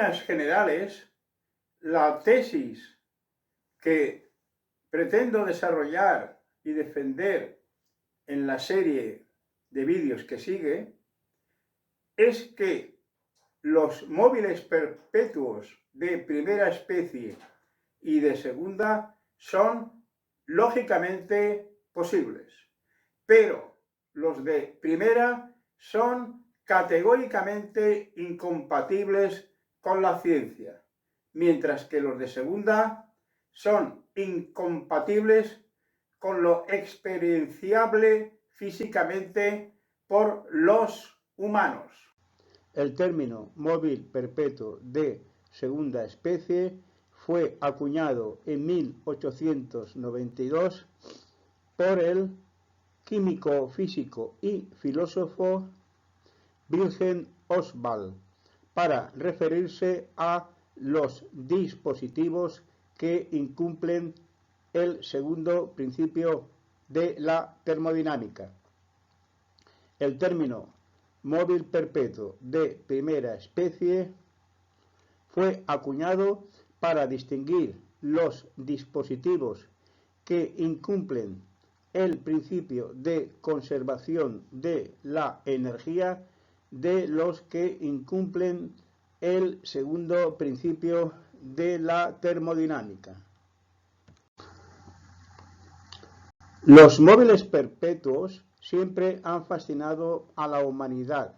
líneas generales, la tesis que pretendo desarrollar y defender en la serie de vídeos que sigue es que los móviles perpetuos de primera especie y de segunda son lógicamente posibles, pero los de primera son categóricamente incompatibles con la ciencia, mientras que los de segunda son incompatibles con lo experienciable físicamente por los humanos. El término móvil perpetuo de segunda especie fue acuñado en 1892 por el químico, físico y filósofo Wilhelm Ostwald para referirse a los dispositivos que incumplen el segundo principio de la termodinámica. El término móvil perpetuo de primera especie fue acuñado para distinguir los dispositivos que incumplen el principio de conservación de la energía de los que incumplen el segundo principio de la termodinámica. Los móviles perpetuos siempre han fascinado a la humanidad.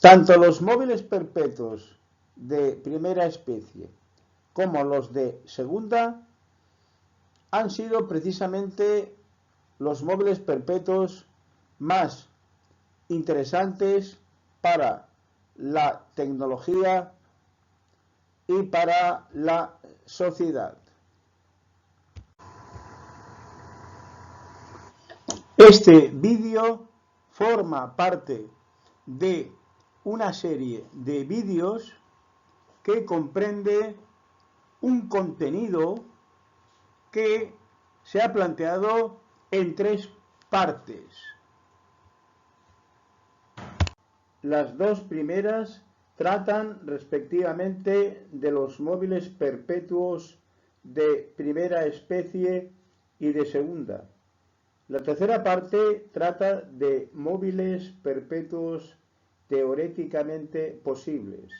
Tanto los móviles perpetuos de primera especie como los de segunda han sido precisamente los móviles perpetuos más interesantes para la tecnología y para la sociedad. Este vídeo forma parte de una serie de vídeos que comprende un contenido que se ha planteado en 3 partes. Las 2 primeras tratan respectivamente de los móviles perpetuos de primera especie y de segunda. La tercera parte trata de móviles perpetuos teóricamente posibles.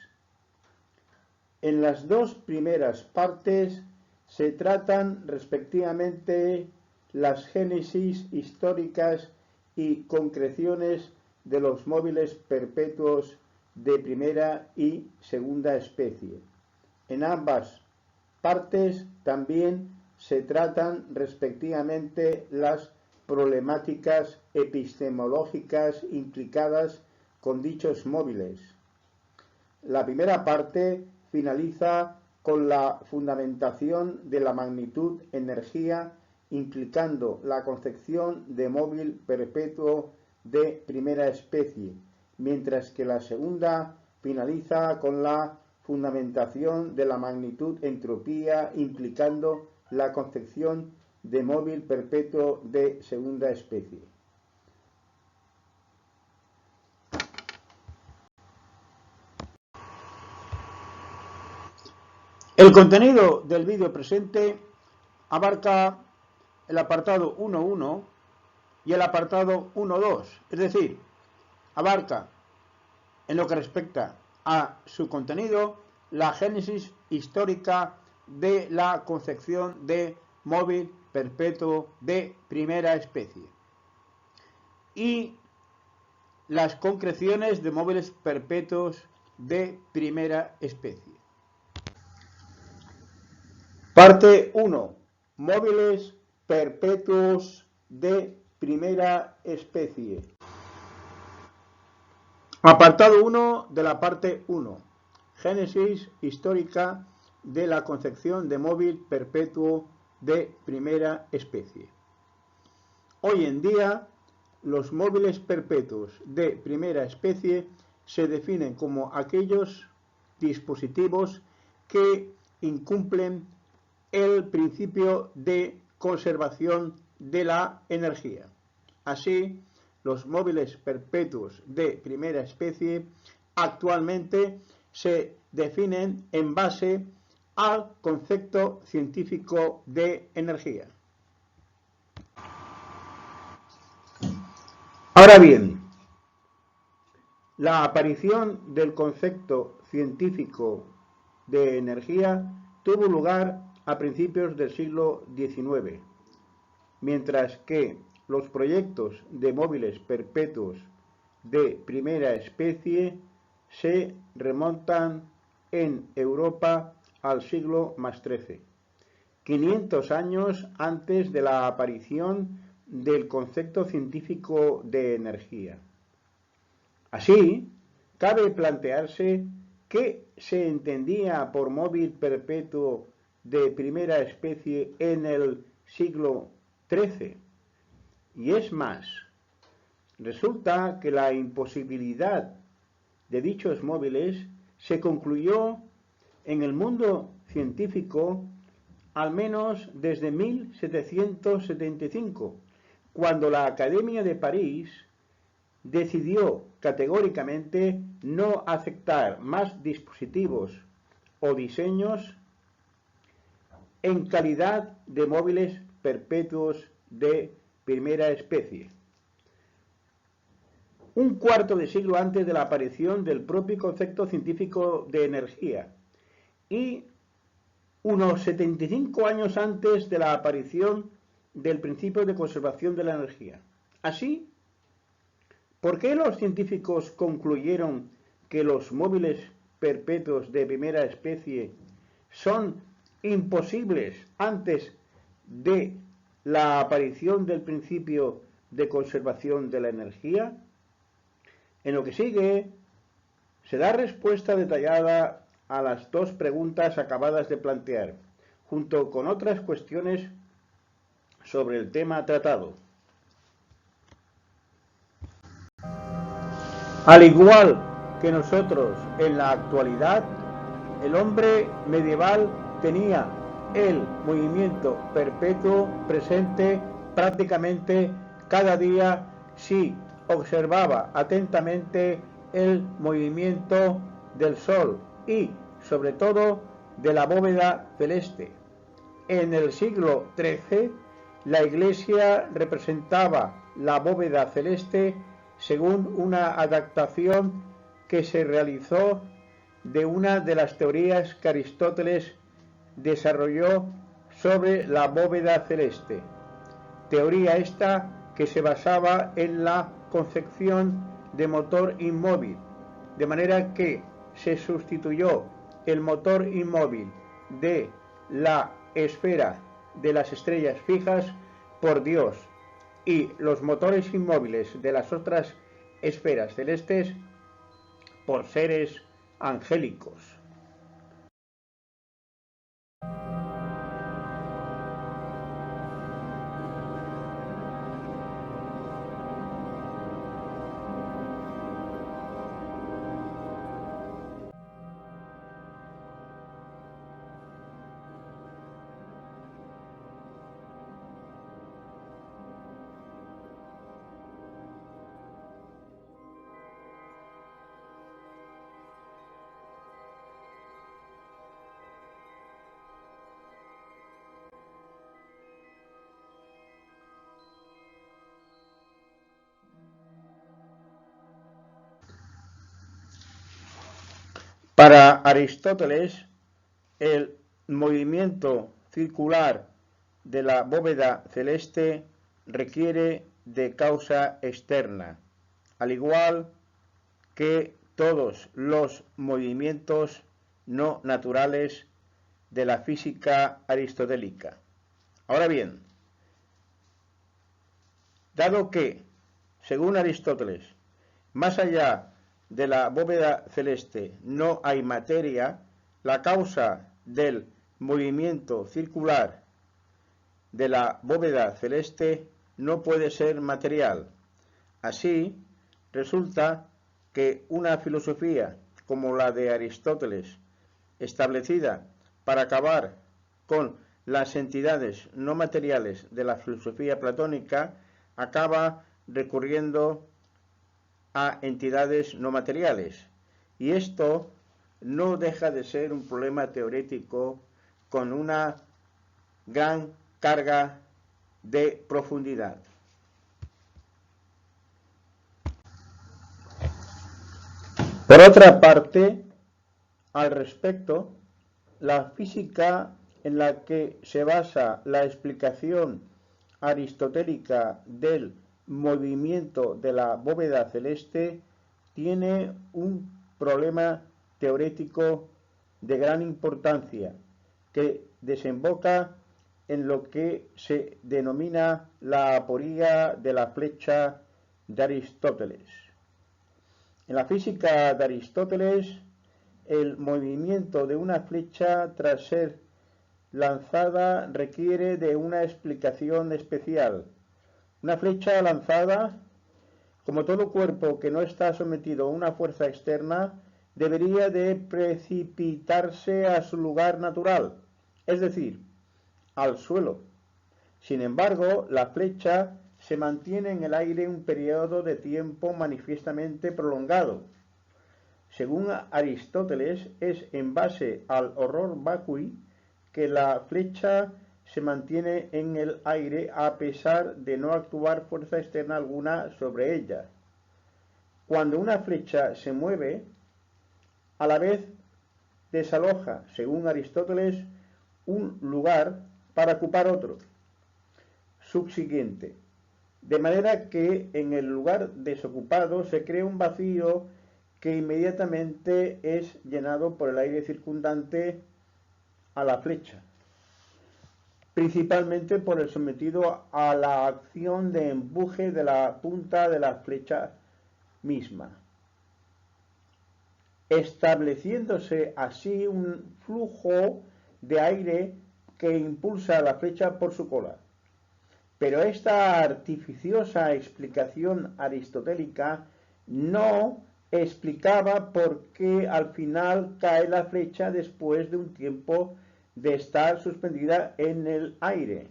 En las 2 primeras partes se tratan respectivamente las génesis históricas y concreciones de los móviles perpetuos de primera y segunda especie. En ambas partes también se tratan respectivamente las problemáticas epistemológicas implicadas con dichos móviles. La primera parte finaliza con la fundamentación de la magnitud energía implicando la concepción de móvil perpetuo de primera especie, mientras que la segunda finaliza con la fundamentación de la magnitud entropía implicando la concepción de móvil perpetuo de segunda especie. El contenido del vídeo presente abarca el apartado 1.1 y el apartado 1.2, es decir, abarca en lo que respecta a su contenido la génesis histórica de la concepción de móvil perpetuo de primera especie y las concreciones de móviles perpetuos de primera especie. Parte 1. Móviles perpetuos de primera especie. Apartado 1 de la parte 1. Génesis histórica de la concepción de móvil perpetuo de primera especie. Hoy en día, los móviles perpetuos de primera especie se definen como aquellos dispositivos que incumplen el principio de conservación de la energía. Así, los móviles perpetuos de primera especie actualmente se definen en base al concepto científico de energía. Ahora bien, la aparición del concepto científico de energía tuvo lugar a principios del siglo XIX, mientras que los proyectos de móviles perpetuos de primera especie se remontan en Europa al siglo XIII, 500 años antes de la aparición del concepto científico de energía. Así, cabe plantearse qué se entendía por móvil perpetuo de primera especie en el siglo XIII. Y es más, resulta que la imposibilidad de dichos móviles se concluyó en el mundo científico al menos desde 1775, cuando la Academia de París decidió categóricamente no aceptar más dispositivos o diseños en calidad de móviles perpetuos de primera especie. Un cuarto de siglo antes de la aparición del propio concepto científico de energía y unos 75 años antes de la aparición del principio de conservación de la energía. Así, ¿por qué los científicos concluyeron que los móviles perpetuos de primera especie son imposibles antes de la aparición del principio de conservación de la energía? En lo que sigue, se da respuesta detallada a las dos preguntas acabadas de plantear, junto con otras cuestiones sobre el tema tratado. Al igual que nosotros en la actualidad, el hombre medieval tenía el movimiento perpetuo presente prácticamente cada día si observaba atentamente el movimiento del Sol y, sobre todo, de la bóveda celeste. En el siglo XIII, la Iglesia representaba la bóveda celeste según una adaptación que se realizó de una de las teorías que Aristóteles desarrolló sobre la bóveda celeste. Teoría esta que se basaba en la concepción de motor inmóvil, de manera que se sustituyó el motor inmóvil de la esfera de las estrellas fijas por Dios y los motores inmóviles de las otras esferas celestes por seres angélicos. Para Aristóteles, el movimiento circular de la bóveda celeste requiere de causa externa, al igual que todos los movimientos no naturales de la física aristotélica. Ahora bien, dado que, según Aristóteles, más allá de la bóveda celeste no hay materia, la causa del movimiento circular de la bóveda celeste no puede ser material. Así, resulta que una filosofía como la de Aristóteles, establecida para acabar con las entidades no materiales de la filosofía platónica, acaba recurriendo a entidades no materiales. Y esto no deja de ser un problema teórico con una gran carga de profundidad. Por otra parte, al respecto, la física en la que se basa la explicación aristotélica del movimiento de la bóveda celeste tiene un problema teórico de gran importancia que desemboca en lo que se denomina la aporía de la flecha de Aristóteles. En la física de Aristóteles, el movimiento de una flecha tras ser lanzada requiere de una explicación especial. Una flecha lanzada, como todo cuerpo que no está sometido a una fuerza externa, debería de precipitarse a su lugar natural, es decir, al suelo. Sin embargo, la flecha se mantiene en el aire un periodo de tiempo manifiestamente prolongado. Según Aristóteles, es en base al horror vacui que la flecha se mantiene en el aire a pesar de no actuar fuerza externa alguna sobre ella. Cuando una flecha se mueve, a la vez desaloja, según Aristóteles, un lugar para ocupar otro subsiguiente, de manera que en el lugar desocupado se crea un vacío que inmediatamente es llenado por el aire circundante a la flecha, principalmente por el sometido a la acción de empuje de la punta de la flecha misma, estableciéndose así un flujo de aire que impulsa a la flecha por su cola. Pero esta artificiosa explicación aristotélica no explicaba por qué al final cae la flecha después de un tiempo de estar suspendida en el aire.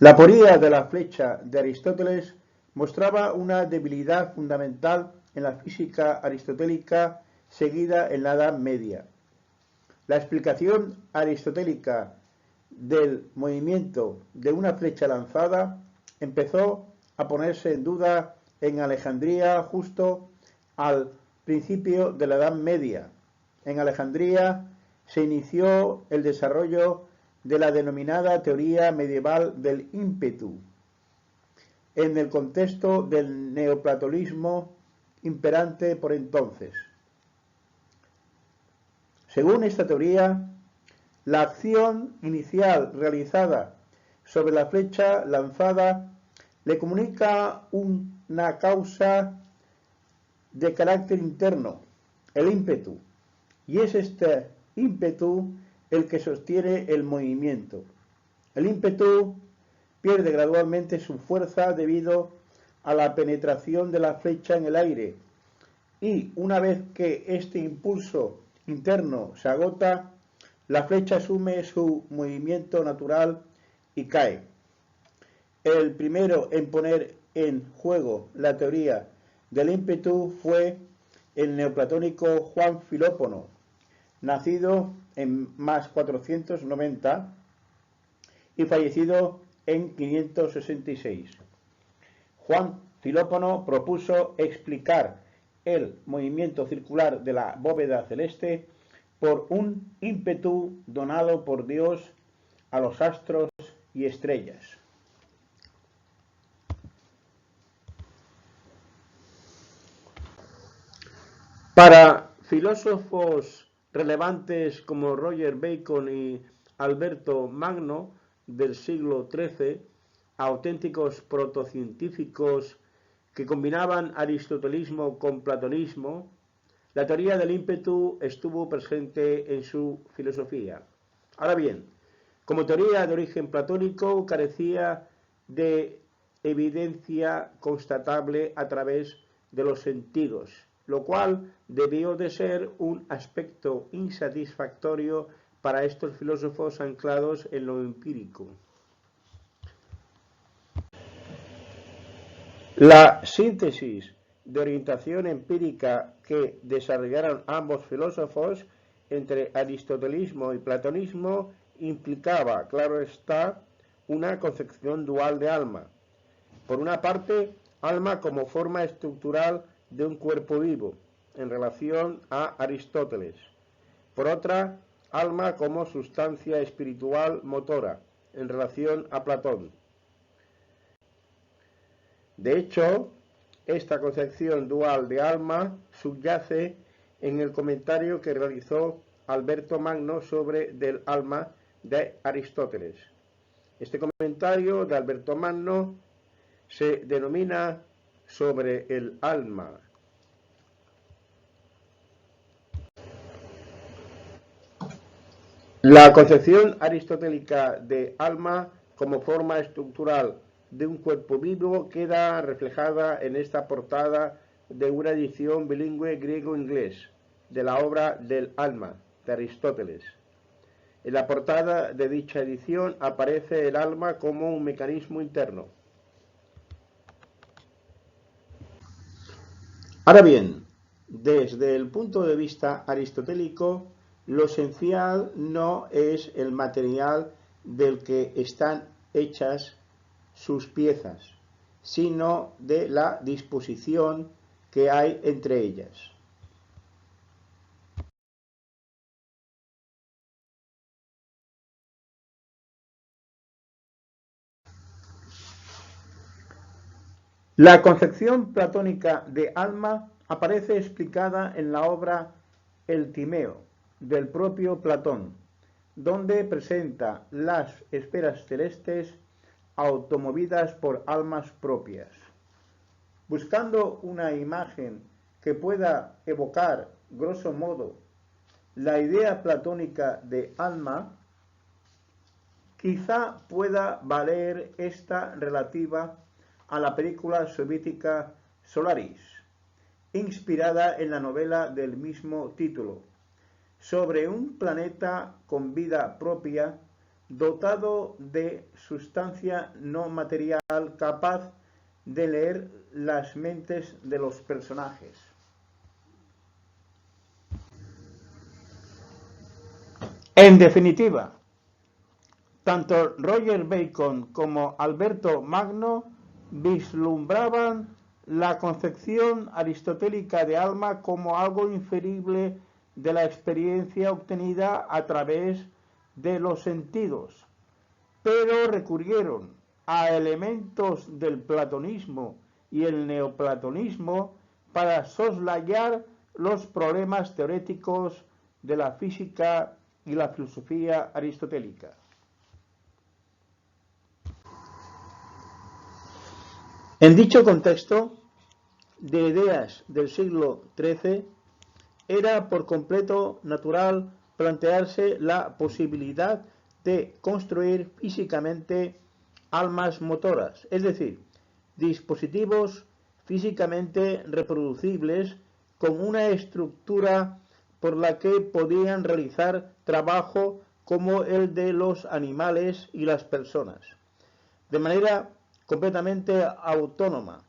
La aporía de la flecha de Aristóteles mostraba una debilidad fundamental en la física aristotélica seguida en la Edad Media. La explicación aristotélica del movimiento de una flecha lanzada empezó a ponerse en duda en Alejandría justo al principio de la Edad Media. En Alejandría se inició el desarrollo de la denominada teoría medieval del ímpetu, en el contexto del neoplatonismo imperante por entonces. Según esta teoría, la acción inicial realizada sobre la flecha lanzada le comunica una causa de carácter interno, el ímpetu, y es este ímpetu el que sostiene el movimiento. El ímpetu pierde gradualmente su fuerza debido a la penetración de la flecha en el aire, y una vez que este impulso interno se agota, la flecha asume su movimiento natural y cae. El primero en poner en juego la teoría del ímpetu fue el neoplatónico Juan Filópono, nacido en más 490 y fallecido en 566. Juan Filópono propuso explicar el movimiento circular de la bóveda celeste por un ímpetu donado por Dios a los astros y estrellas. Para filósofos relevantes como Roger Bacon y Alberto Magno del siglo XIII, auténticos protocientíficos que combinaban aristotelismo con platonismo, la teoría del ímpetu estuvo presente en su filosofía. Ahora bien, como teoría de origen platónico, carecía de evidencia constatable a través de los sentidos, lo cual debió de ser un aspecto insatisfactorio para estos filósofos anclados en lo empírico. La síntesis de orientación empírica que desarrollaron ambos filósofos entre aristotelismo y platonismo implicaba, claro está, una concepción dual de alma. Por una parte, alma como forma estructural de un cuerpo vivo, en relación a Aristóteles. Por otra, alma como sustancia espiritual motora, en relación a Platón. De hecho, esta concepción dual de alma subyace en el comentario que realizó Alberto Magno sobre del alma de Aristóteles. Este comentario de Alberto Magno se denomina sobre el alma. La concepción aristotélica de alma como forma estructural de un cuerpo vivo queda reflejada en esta portada de una edición bilingüe griego-inglés de la obra del alma de Aristóteles. En la portada de dicha edición aparece el alma como un mecanismo interno. Ahora bien, desde el punto de vista aristotélico, lo esencial no es el material del que están hechas sus piezas, sino de la disposición que hay entre ellas. La concepción platónica de alma aparece explicada en la obra El Timeo, del propio Platón, donde presenta las esferas celestes automovidas por almas propias. Buscando una imagen que pueda evocar, grosso modo, la idea platónica de alma, quizá pueda valer esta relativa a la película soviética Solaris, inspirada en la novela del mismo título, sobre un planeta con vida propia, dotado de sustancia no material capaz de leer las mentes de los personajes. En definitiva, tanto Roger Bacon como Alberto Magno vislumbraban la concepción aristotélica de alma como algo inferible de la experiencia obtenida a través de los sentidos, pero recurrieron a elementos del platonismo y el neoplatonismo para soslayar los problemas teóricos de la física y la filosofía aristotélica. En dicho contexto de ideas del siglo XIII, era por completo natural plantearse la posibilidad de construir físicamente almas motoras, es decir, dispositivos físicamente reproducibles con una estructura por la que podían realizar trabajo como el de los animales y las personas, de manera completamente autónoma,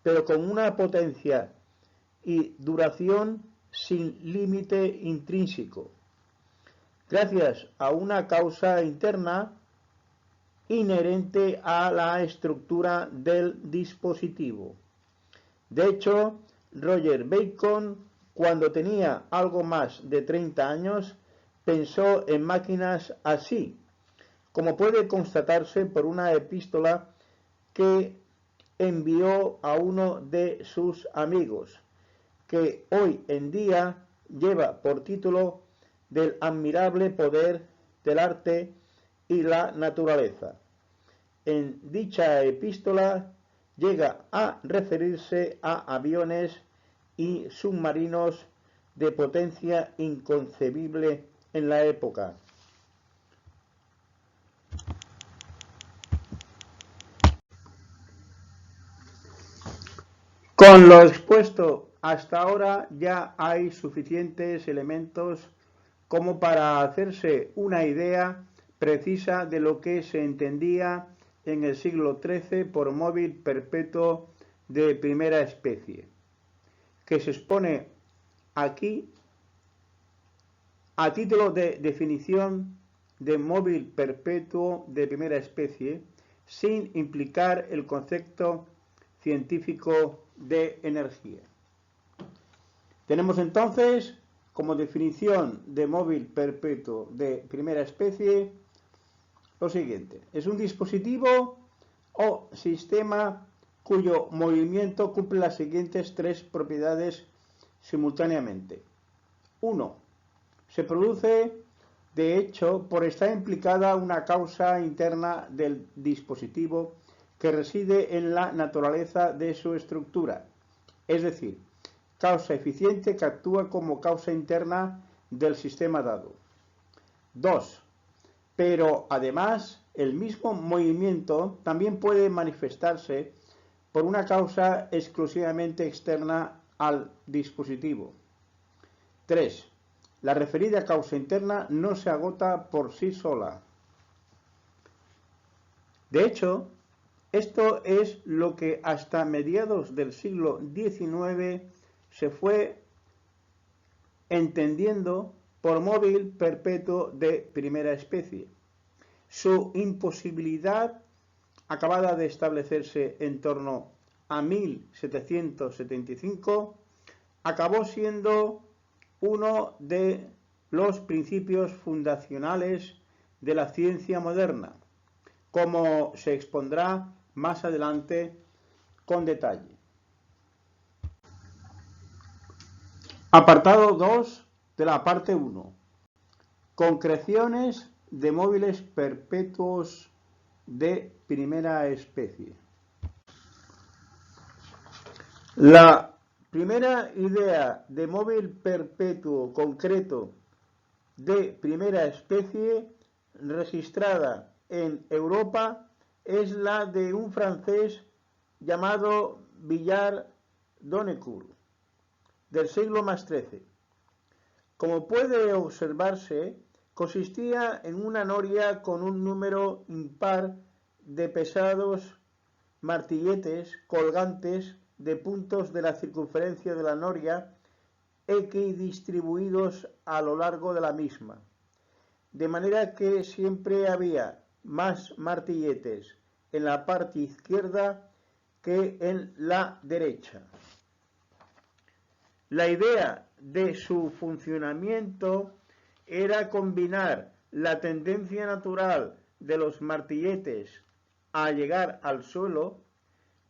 pero con una potencia y duración sin límite intrínseco, gracias a una causa interna inherente a la estructura del dispositivo. De hecho, Roger Bacon, cuando tenía algo más de 30 años, pensó en máquinas así, como puede constatarse por una epístola que envió a uno de sus amigos, que hoy en día lleva por título Del admirable poder del arte y la naturaleza. En dicha epístola llega a referirse a aviones y submarinos de potencia inconcebible en la época. Con lo expuesto hasta ahora ya hay suficientes elementos como para hacerse una idea precisa de lo que se entendía en el siglo XIII por móvil perpetuo de primera especie, que se expone aquí a título de definición de móvil perpetuo de primera especie, sin implicar el concepto científico de energía. Tenemos entonces como definición de móvil perpetuo de primera especie lo siguiente: es un dispositivo o sistema cuyo movimiento cumple las siguientes tres propiedades simultáneamente. 1. Se produce, de hecho, por estar implicada una causa interna del dispositivo que reside en la naturaleza de su estructura, es decir, causa eficiente que actúa como causa interna del sistema dado. 2. Pero además, el mismo movimiento también puede manifestarse por una causa exclusivamente externa al dispositivo. 3. La referida causa interna no se agota por sí sola. De hecho, esto es lo que hasta mediados del siglo XIX se fue entendiendo por móvil perpetuo de primera especie. Su imposibilidad, acabada de establecerse en torno a 1775, acabó siendo uno de los principios fundacionales de la ciencia moderna, como se expondrá más adelante con detalle. Apartado 2 de la parte 1. Concreciones de móviles perpetuos de primera especie. La primera idea de móvil perpetuo concreto de primera especie registrada en Europa es la de un francés llamado Villard-Donnecourt, del siglo XIII. Como puede observarse, consistía en una noria con un número impar de pesados martilletes colgantes de puntos de la circunferencia de la noria equidistribuidos a lo largo de la misma, de manera que siempre había más martilletes en la parte izquierda que en la derecha. La idea de su funcionamiento era combinar la tendencia natural de los martilletes a llegar al suelo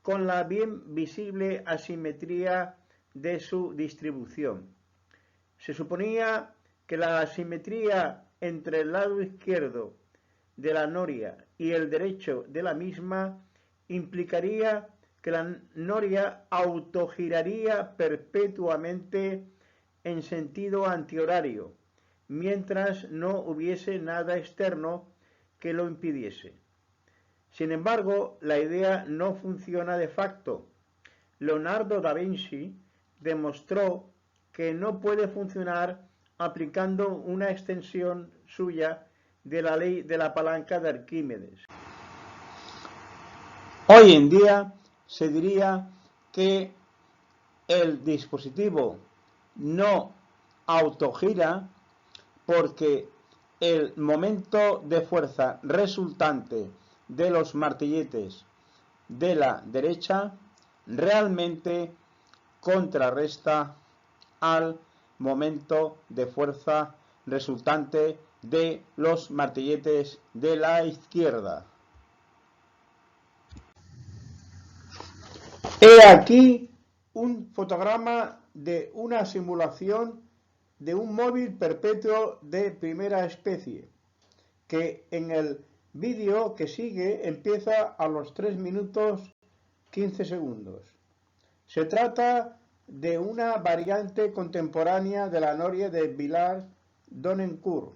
con la bien visible asimetría de su distribución. Se suponía que la asimetría entre el lado izquierdo de la noria y el derecho de la misma implicaría que la noria autogiraría perpetuamente en sentido antihorario, mientras no hubiese nada externo que lo impidiese. Sin embargo, la idea no funciona de facto. Leonardo da Vinci demostró que no puede funcionar aplicando una extensión suya de la ley de la palanca de Arquímedes. Hoy en día se diría que el dispositivo no autogira porque el momento de fuerza resultante de los martilletes de la derecha realmente contrarresta al momento de fuerza resultante de los martilletes de la izquierda. He aquí un fotograma de una simulación de un móvil perpetuo de primera especie, que en el vídeo que sigue empieza a los 3 minutos 15 segundos. Se trata de una variante contemporánea de la noria de Villard-Donnecourt.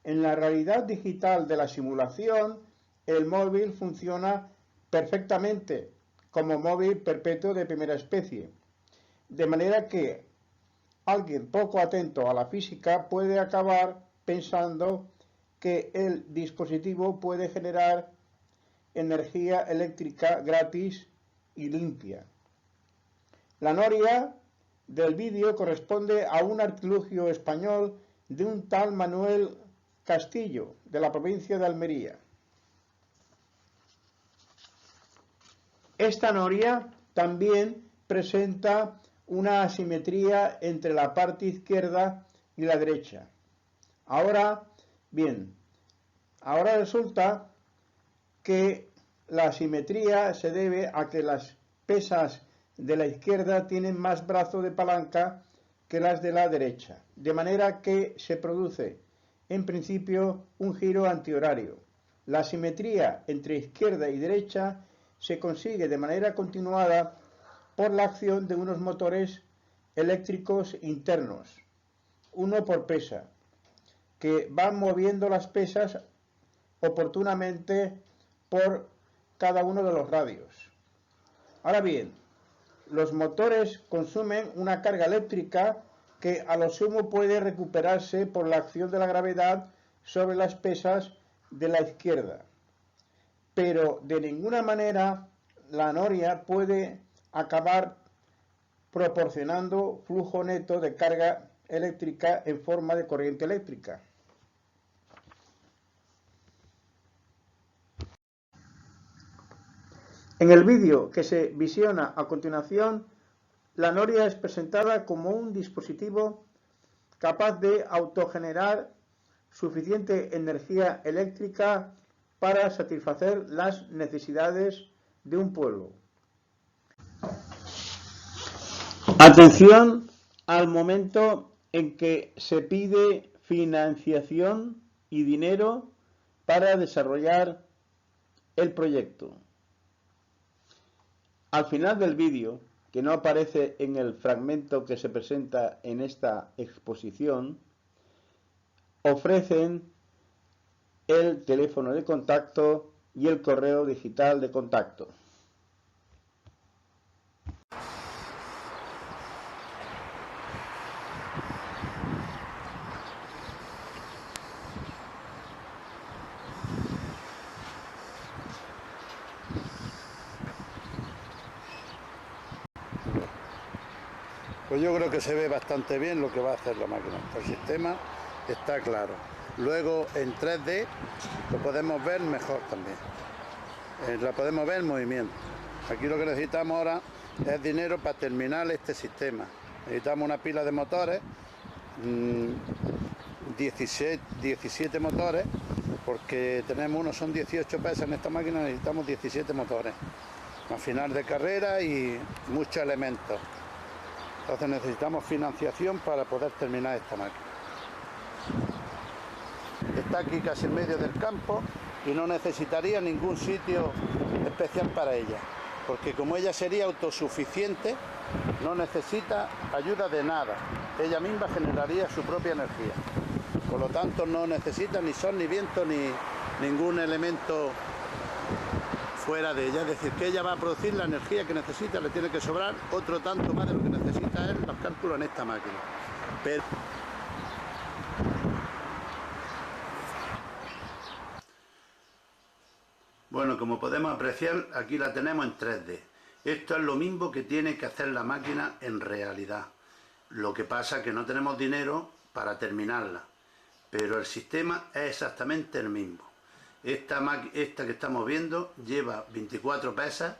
En la realidad digital de la simulación, el móvil funciona perfectamente como móvil perpetuo de primera especie, de manera que alguien poco atento a la física puede acabar pensando que el dispositivo puede generar energía eléctrica gratis y limpia. La noria del vídeo corresponde a un artilugio español de un tal Manuel Castillo, de la provincia de Almería. Esta noria también presenta una asimetría entre la parte izquierda y la derecha. Ahora resulta que la asimetría se debe a que las pesas de la izquierda tienen más brazo de palanca que las de la derecha, de manera que se produce en principio un giro antihorario. La asimetría entre izquierda y derecha se consigue de manera continuada por la acción de unos motores eléctricos internos, uno por pesa, que van moviendo las pesas oportunamente por cada uno de los radios. Ahora bien, los motores consumen una carga eléctrica que a lo sumo puede recuperarse por la acción de la gravedad sobre las pesas de la izquierda, pero de ninguna manera la noria puede acabar proporcionando flujo neto de carga eléctrica en forma de corriente eléctrica. En el vídeo que se visiona a continuación, la noria es presentada como un dispositivo capaz de autogenerar suficiente energía eléctrica para satisfacer las necesidades de un pueblo. Atención al momento en que se pide financiación y dinero para desarrollar el proyecto. Al final del vídeo, que no aparece en el fragmento que se presenta en esta exposición, ofrecen el teléfono de contacto y el correo digital de contacto. Pues yo creo que se ve bastante bien lo que va a hacer la máquina. El sistema está claro. Luego en 3D lo podemos ver mejor también. La podemos ver en movimiento. Aquí lo que necesitamos ahora es dinero para terminar este sistema. Necesitamos una pila de motores, 17 motores, porque tenemos uno, son 18 pesas en esta máquina, necesitamos 17 motores. A final de carrera y muchos elementos. Entonces necesitamos financiación para poder terminar esta máquina. Está aquí casi en medio del campo y no necesitaría ningún sitio especial para ella, porque como ella sería autosuficiente, no necesita ayuda de nada. Ella misma generaría su propia energía. Por lo tanto, no necesita ni sol, ni viento, ni ningún elemento fuera de ella. Es decir, que ella va a producir la energía que necesita, le tiene que sobrar otro tanto más de lo que necesita él, los cálculos en esta máquina. Pero bueno, como podemos apreciar, aquí la tenemos en 3D. Esto es lo mismo que tiene que hacer la máquina en realidad. Lo que pasa es que no tenemos dinero para terminarla, pero el sistema es exactamente el mismo. Esta que estamos viendo lleva 24 pesas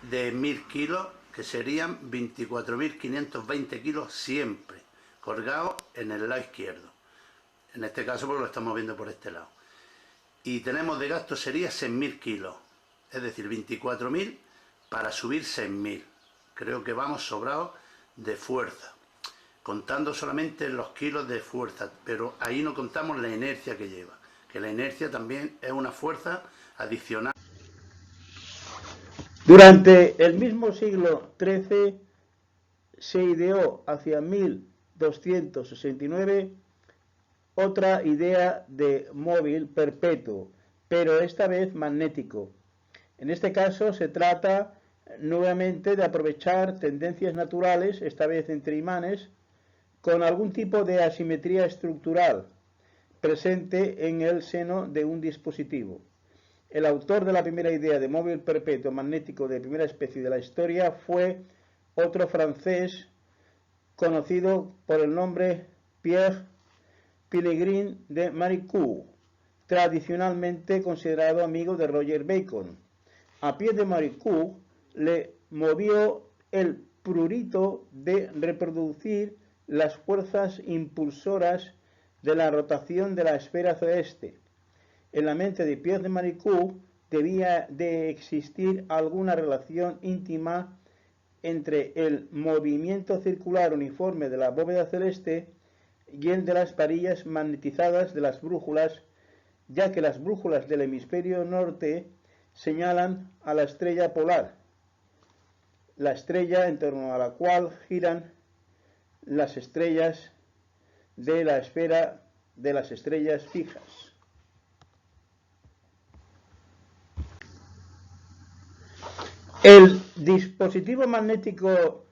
de 1000 kilos, que serían 24.520 kilos siempre, colgados en el lado izquierdo. En este caso porque lo estamos viendo por este lado. Y tenemos de gasto sería 6.000 kilos, es decir, 24.000 para subir 6.000. Creo que vamos sobrados de fuerza, contando solamente los kilos de fuerza, pero ahí no contamos la inercia que lleva, que la inercia también es una fuerza adicional. Durante el mismo siglo XIII se ideó hacia 1269 otra idea de móvil perpetuo, pero esta vez magnético. En este caso se trata nuevamente de aprovechar tendencias naturales, esta vez entre imanes, con algún tipo de asimetría estructural presente en el seno de un dispositivo. El autor de la primera idea de móvil perpetuo magnético de primera especie de la historia fue otro francés conocido por el nombre Pierre Pellegrin de Maricourt, tradicionalmente considerado amigo de Roger Bacon. A Pierre de Maricourt le movió el prurito de reproducir las fuerzas impulsoras de la rotación de la esfera celeste. En la mente de Pierre de Maricourt debía de existir alguna relación íntima entre el movimiento circular uniforme de la bóveda celeste y el de las varillas magnetizadas de las brújulas, ya que las brújulas del hemisferio norte señalan a la estrella polar, la estrella en torno a la cual giran las estrellas de la esfera de las estrellas fijas. El dispositivo magnético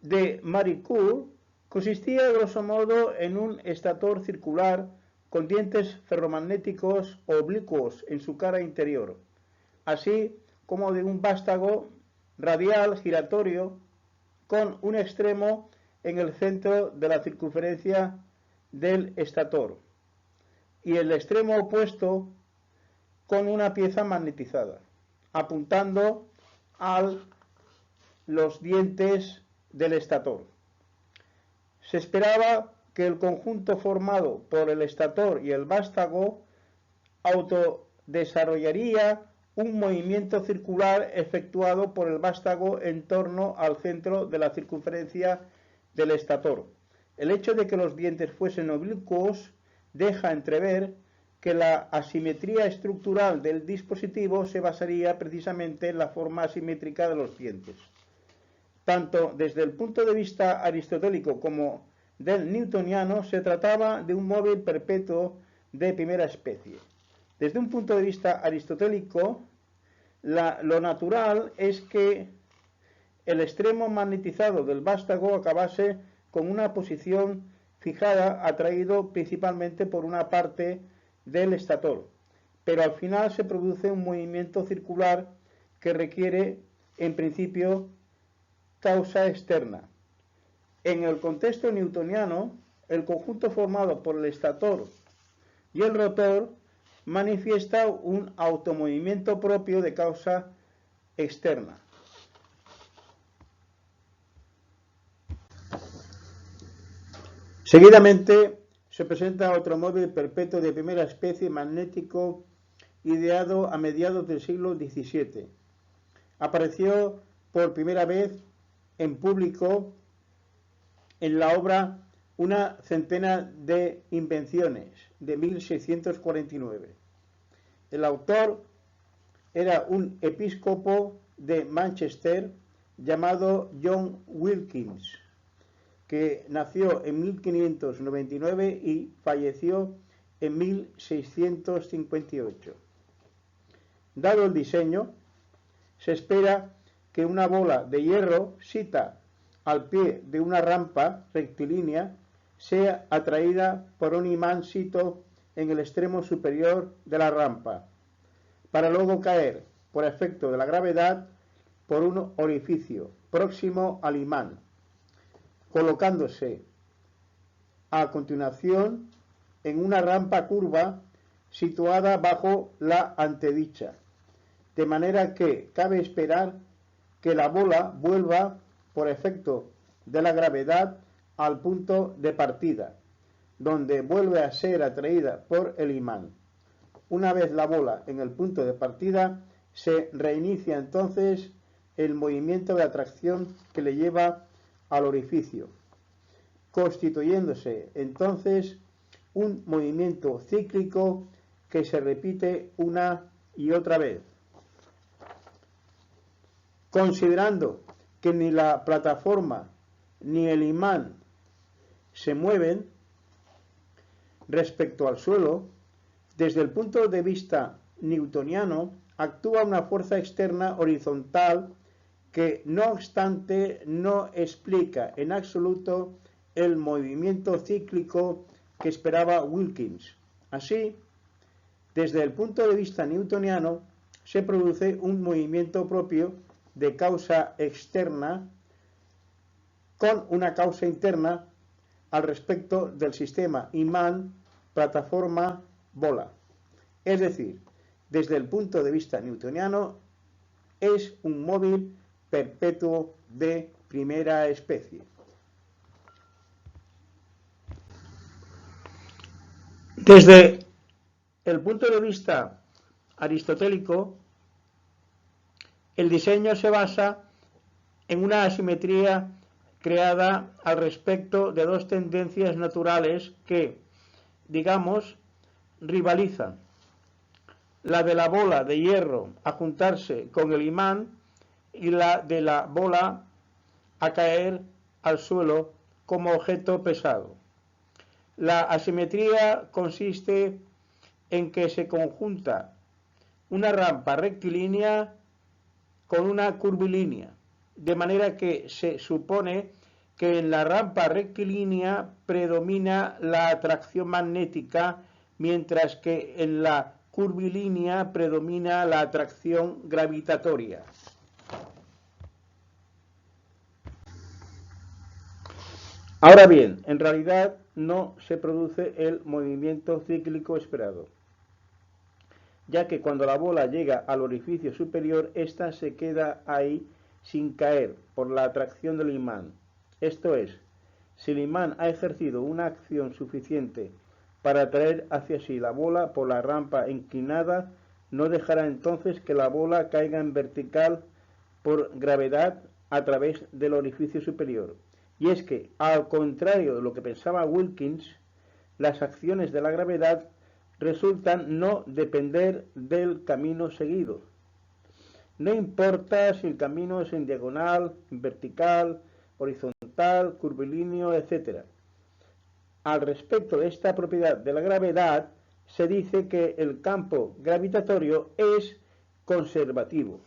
de Maricourt consistía, grosso modo, en un estator circular con dientes ferromagnéticos oblicuos en su cara interior, así como de un vástago radial giratorio con un extremo en el centro de la circunferencia del estator y el extremo opuesto con una pieza magnetizada, apuntando a los dientes del estator. Se esperaba que el conjunto formado por el estator y el vástago autodesarrollaría un movimiento circular efectuado por el vástago en torno al centro de la circunferencia del estator. El hecho de que los dientes fuesen oblicuos deja entrever que la asimetría estructural del dispositivo se basaría precisamente en la forma asimétrica de los dientes. Tanto desde el punto de vista aristotélico como del newtoniano se trataba de un móvil perpetuo de primera especie. Desde un punto de vista aristotélico, lo natural es que el extremo magnetizado del vástago acabase con una posición fijada, atraído principalmente por una parte del estator, pero al final se produce un movimiento circular que requiere, en principio, causa externa. En el contexto newtoniano, el conjunto formado por el estator y el rotor manifiesta un automovimiento propio de causa externa. Seguidamente se presenta otro móvil perpetuo de primera especie magnético ideado a mediados del siglo XVII. Apareció por primera vez en público en la obra Una centena de invenciones, de 1649. El autor era un episcopo de Manchester llamado John Wilkins, que nació en 1599 y falleció en 1658. Dado el diseño, se espera que una bola de hierro sita al pie de una rampa rectilínea sea atraída por un imán sito en el extremo superior de la rampa, para luego caer, por efecto de la gravedad, por un orificio próximo al imán, colocándose a continuación en una rampa curva situada bajo la antedicha, de manera que cabe esperar que la bola vuelva, por efecto de la gravedad, al punto de partida, donde vuelve a ser atraída por el imán. Una vez la bola en el punto de partida, se reinicia entonces el movimiento de atracción que le lleva al orificio, constituyéndose entonces un movimiento cíclico que se repite una y otra vez. Considerando que ni la plataforma ni el imán se mueven respecto al suelo, desde el punto de vista newtoniano actúa una fuerza externa horizontal que, no obstante, no explica en absoluto el movimiento cíclico que esperaba Wilkins. Así, Desde el punto de vista newtoniano, se produce un movimiento propio de causa externa con una causa interna al respecto del sistema imán, plataforma, bola. Es decir, desde el punto de vista newtoniano, es un móvil perpetuo de primera especie. Desde el punto de vista aristotélico, el diseño se basa en una asimetría creada al respecto de dos tendencias naturales que, digamos, rivalizan. La de la bola de hierro a juntarse con el imán y la de la bola a caer al suelo como objeto pesado. La asimetría consiste en que se conjunta una rampa rectilínea con una curvilínea, de manera que se supone que en la rampa rectilínea predomina la atracción magnética, mientras que en la curvilínea predomina la atracción gravitatoria. Ahora bien, en realidad no se produce el movimiento cíclico esperado, ya que cuando la bola llega al orificio superior, ésta se queda ahí sin caer por la atracción del imán. Esto es, si el imán ha ejercido una acción suficiente para atraer hacia sí la bola por la rampa inclinada, no dejará entonces que la bola caiga en vertical por gravedad a través del orificio superior. Y es que, al contrario de lo que pensaba Wilkins, las acciones de la gravedad resultan no depender del camino seguido. No importa si el camino es en diagonal, en vertical, horizontal, curvilíneo, etc. Al respecto de esta propiedad de la gravedad, se dice que el campo gravitatorio es conservativo.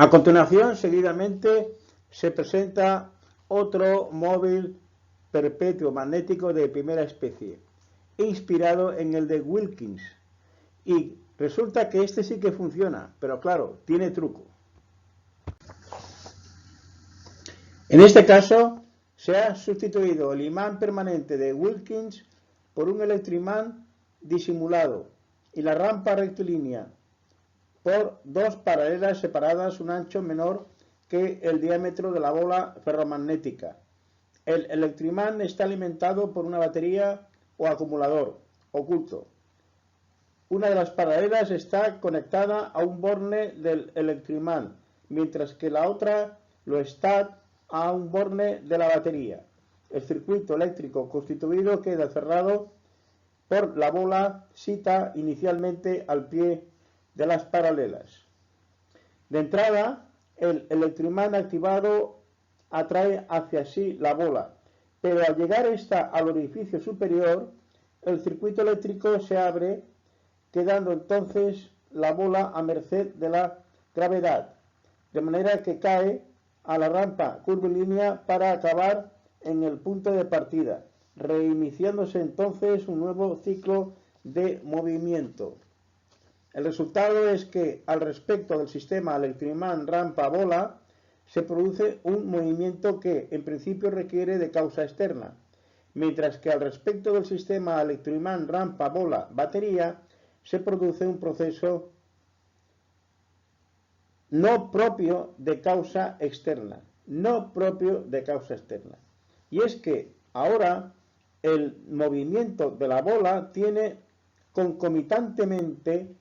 A continuación, seguidamente, se presenta otro móvil perpetuo magnético de primera especie, inspirado en el de Wilkins. Y resulta que este sí que funciona, pero claro, tiene truco. En este caso, se ha sustituido el imán permanente de Wilkins por un electroimán disimulado y la rampa rectilínea por dos paralelas separadas un ancho menor que el diámetro de la bola ferromagnética. El electroimán está alimentado por una batería o acumulador oculto. Una de las paralelas está conectada a un borne del electroimán, mientras que la otra lo está a un borne de la batería. El circuito eléctrico constituido queda cerrado por la bola sita inicialmente al pie de las paralelas. De entrada, el electroimán activado atrae hacia sí la bola, pero al llegar esta al orificio superior, el circuito eléctrico se abre, quedando entonces la bola a merced de la gravedad, de manera que cae a la rampa curvilínea para acabar en el punto de partida, reiniciándose entonces un nuevo ciclo de movimiento. El resultado es que, al respecto del sistema electroimán rampa-bola, se produce un movimiento que, en principio, requiere de causa externa, mientras que al respecto del sistema electroimán rampa-bola-batería, se produce un proceso no propio de causa externa, Y es que ahora el movimiento de la bola tiene concomitantemente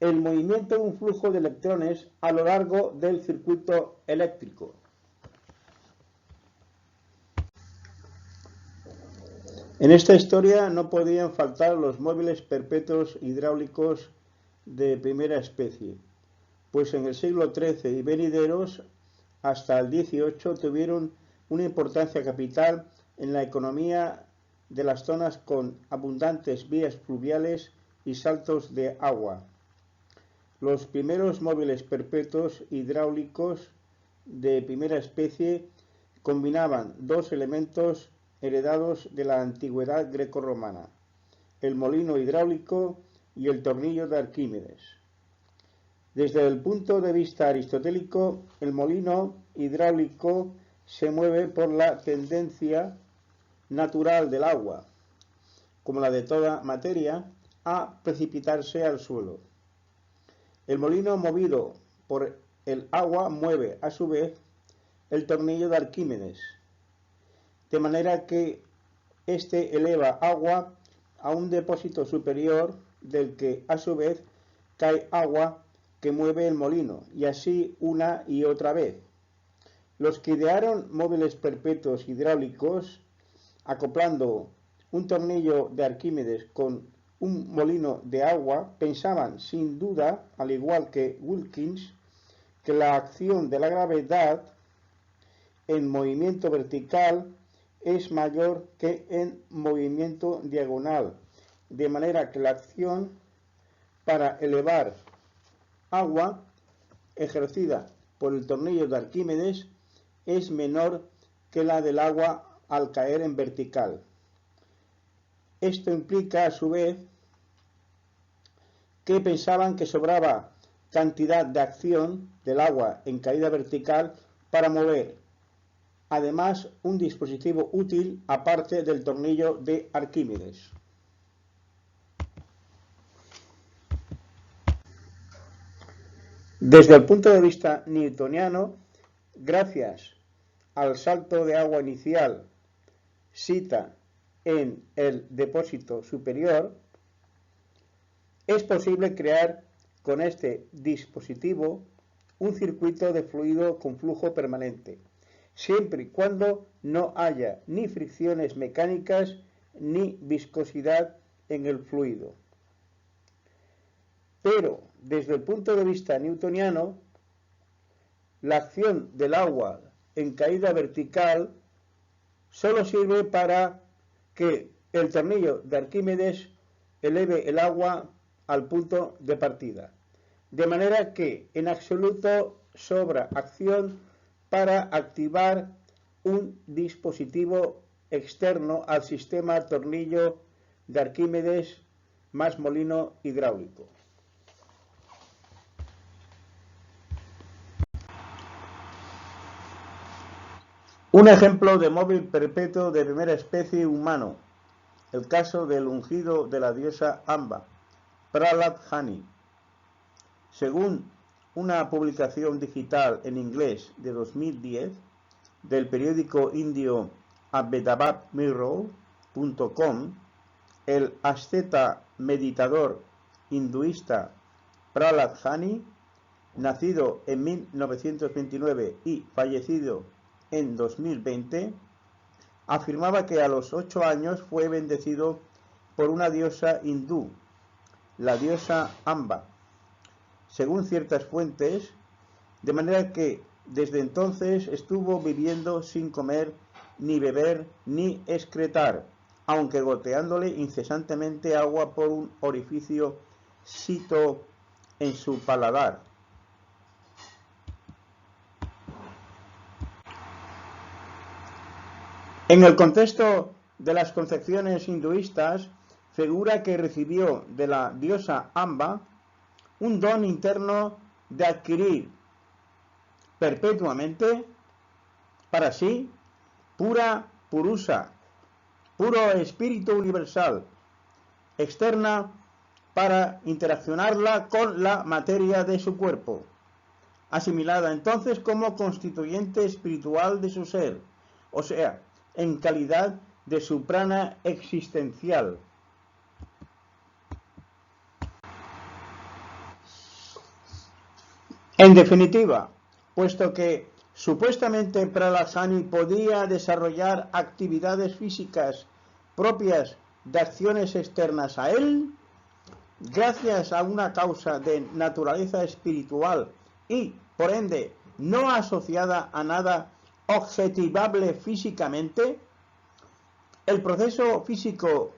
el movimiento de un flujo de electrones a lo largo del circuito eléctrico. En esta historia no podían faltar los móviles perpetuos hidráulicos de primera especie, pues en el siglo XIII y venideros hasta el XVIII tuvieron una importancia capital en la economía de las zonas con abundantes vías fluviales y saltos de agua. Los primeros móviles perpetuos hidráulicos de primera especie combinaban dos elementos heredados de la antigüedad grecorromana: el molino hidráulico y el tornillo de Arquímedes. Desde el punto de vista aristotélico, el molino hidráulico se mueve por la tendencia natural del agua, como la de toda materia, a precipitarse al suelo. El molino movido por el agua mueve, a su vez, el tornillo de Arquímedes, de manera que éste eleva agua a un depósito superior del que, a su vez, cae agua que mueve el molino, y así una y otra vez. Los que idearon móviles perpetuos hidráulicos, acoplando un tornillo de Arquímedes con un molino de agua, pensaban, sin duda, al igual que Wilkins, que la acción de la gravedad en movimiento vertical es mayor que en movimiento diagonal, de manera que la acción para elevar agua ejercida por el tornillo de Arquímedes es menor que la del agua al caer en vertical. Esto implica, a su vez, que pensaban que sobraba cantidad de acción del agua en caída vertical para mover, además, un dispositivo útil aparte del tornillo de Arquímedes. Desde el punto de vista newtoniano, gracias al salto de agua inicial cita en el depósito superior, es posible crear con este dispositivo un circuito de fluido con flujo permanente, siempre y cuando no haya ni fricciones mecánicas ni viscosidad en el fluido. Pero, desde el punto de vista newtoniano, la acción del agua en caída vertical solo sirve para que el tornillo de Arquímedes eleve el agua al punto de partida, de manera que en absoluto sobra acción para activar un dispositivo externo al sistema tornillo de Arquímedes más molino hidráulico. Un ejemplo de móvil perpetuo de primera especie humano, el caso del ungido de la diosa Amba, Prahlad Hani. Según una publicación digital en inglés de 2010 del periódico indio ahmedabadmirror.com, el asceta meditador hinduista Prahlad Hani, nacido en 1929 y fallecido en 2020, afirmaba que a los 8 años fue bendecido por una diosa hindú, la diosa Amba, según ciertas fuentes, de manera que desde entonces estuvo viviendo sin comer, ni beber, ni excretar, aunque goteándole incesantemente agua por un orificio sito en su paladar. En el contexto de las concepciones hinduistas, figura que recibió de la diosa Amba un don interno de adquirir perpetuamente para sí pura purusa, puro espíritu universal, externa para interaccionarla con la materia de su cuerpo, asimilada entonces como constituyente espiritual de su ser, o sea, en calidad de su prana existencial. En definitiva, puesto que supuestamente Prahlad Hani podía desarrollar actividades físicas propias de acciones externas a él, gracias a una causa de naturaleza espiritual y, por ende, no asociada a nada objetivable físicamente, el proceso físico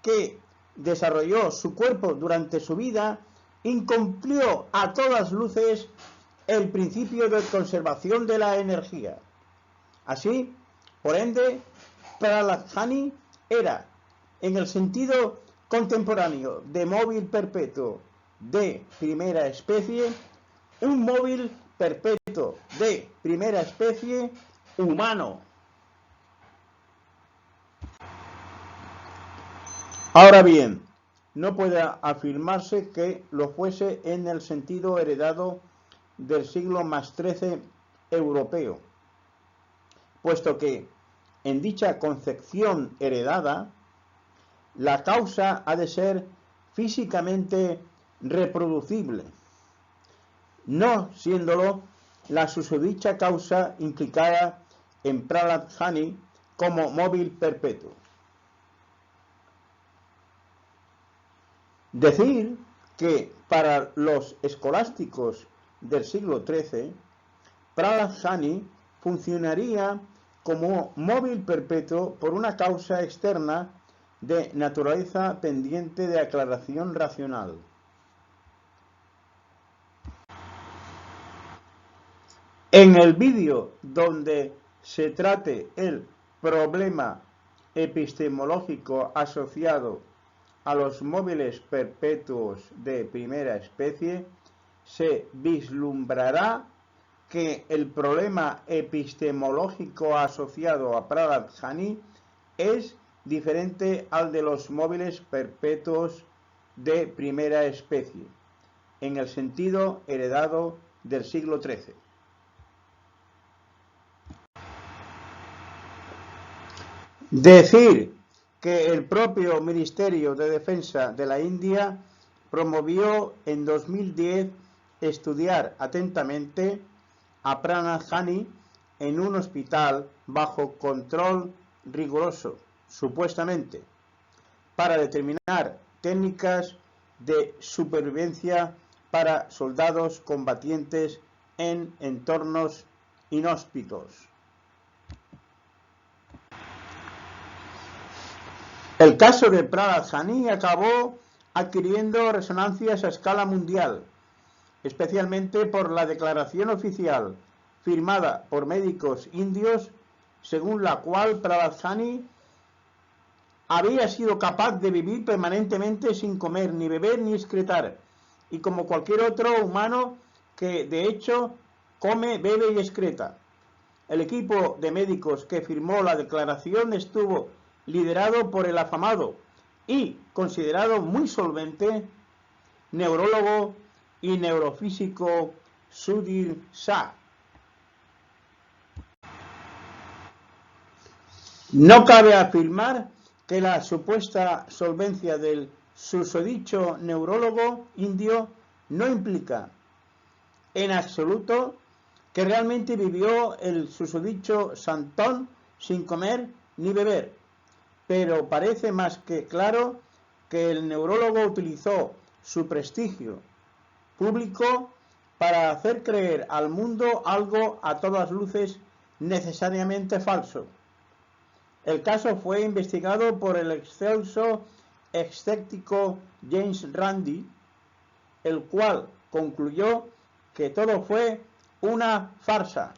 que desarrolló su cuerpo durante su vida incumplió a todas luces el principio de conservación de la energía. Así, por ende, Prahlad-Jani era, en el sentido contemporáneo de móvil perpetuo de primera especie, un móvil perpetuo de primera especie humano. Ahora bien, no puede afirmarse que lo fuese en el sentido heredado del siglo XIII europeo, puesto que en dicha concepción heredada, la causa ha de ser físicamente reproducible, no siéndolo la susodicha causa implicada en Prahlad-Jani como móvil perpetuo. Decir que para los escolásticos del siglo XIII, Prahlad-Jani funcionaría como móvil perpetuo por una causa externa de naturaleza pendiente de aclaración racional. En el vídeo donde se trate el problema epistemológico asociado a los móviles perpetuos de primera especie, se vislumbrará que el problema epistemológico asociado a Prahlad-Jani es diferente al de los móviles perpetuos de primera especie, en el sentido heredado del siglo XIII. Decir que el propio Ministerio de Defensa de la India promovió en 2010 estudiar atentamente a Prahlad-Jani en un hospital bajo control riguroso, supuestamente, para determinar técnicas de supervivencia para soldados combatientes en entornos inhóspitos. El caso de Prahlad-Jani acabó adquiriendo resonancias a escala mundial, especialmente por la declaración oficial firmada por médicos indios, según la cual Prahlad-Jani había sido capaz de vivir permanentemente sin comer, ni beber, ni excretar, y como cualquier otro humano que de hecho come, bebe y excreta. El equipo de médicos que firmó la declaración estuvo liderado por el afamado y considerado muy solvente neurólogo y neurofísico Sudhir Shah. No cabe afirmar que la supuesta solvencia del susodicho neurólogo indio no implica en absoluto que realmente vivió el susodicho santón sin comer ni beber, pero parece más que claro que el neurólogo utilizó su prestigio público para hacer creer al mundo algo a todas luces necesariamente falso. El caso fue investigado por el excelso escéptico James Randi, el cual concluyó que todo fue una farsa.